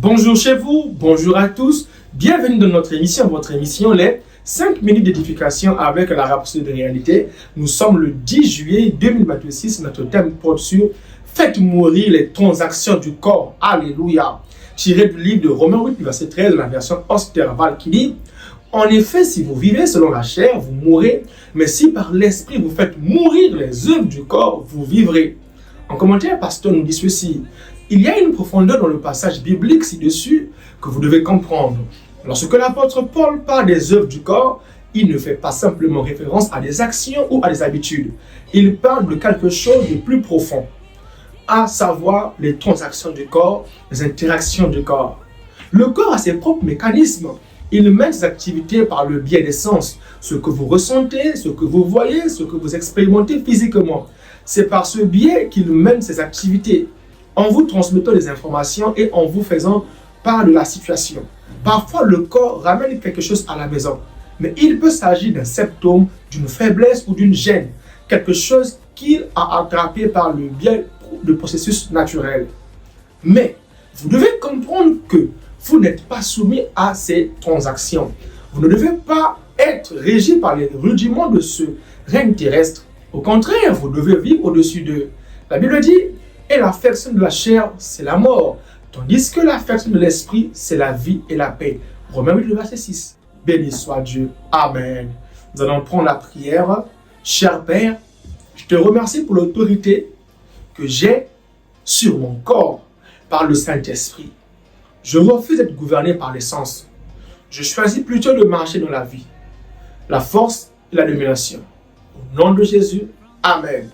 Bonjour chez vous, bonjour à tous, bienvenue dans notre émission, votre émission les 5 minutes d'édification avec la rhapsodie de réalité. Nous sommes le 10 juillet 2026, notre thème porte sur Faites mourir les transactions du corps, alléluia, tiré du livre de Romains 8, verset 13, de la version Osterval qui dit en effet, si vous vivez selon la chair, vous mourrez, mais si par l'esprit vous faites mourir les œuvres du corps, vous vivrez. En commentaire, pasteur nous dit ceci. Il y a une profondeur dans le passage biblique ci-dessus que vous devez comprendre. Lorsque l'apôtre Paul parle des œuvres du corps, il ne fait pas simplement référence à des actions ou à des habitudes. Il parle de quelque chose de plus profond, à savoir les transactions du corps, les interactions du corps. Le corps a ses propres mécanismes. Il mène ses activités par le biais des sens, ce que vous ressentez, ce que vous voyez, ce que vous expérimentez physiquement. C'est par ce biais qu'il mène ses activités, en vous transmettant des informations et en vous faisant part de la situation. Parfois, le corps ramène quelque chose à la maison, mais il peut s'agir d'un symptôme, d'une faiblesse ou d'une gêne, quelque chose qu'il a attrapé par le biais de processus naturels. Mais vous devez comprendre que vous n'êtes pas soumis à ces transactions. Vous ne devez pas être régi par les rudiments de ce règne terrestre. Au contraire, vous devez vivre au-dessus d'eux. La Bible dit, et l'affection de la chair, c'est la mort, tandis que l'affection de l'esprit, c'est la vie et la paix. Romains 8, verset 6. Béni soit Dieu. Amen. Nous allons prendre la prière. Cher Père, je te remercie pour l'autorité que j'ai sur mon corps par le Saint-Esprit. Je refuse d'être gouverné par les sens. Je choisis plutôt de marcher dans la vie, la force et la domination. Au nom de Jésus, Amen.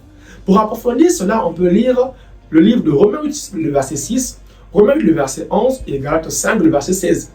Pour approfondir cela, on peut lire le livre de Romains 8, le verset 6, Romains 8, le verset 11 et Galates 5, le verset 16.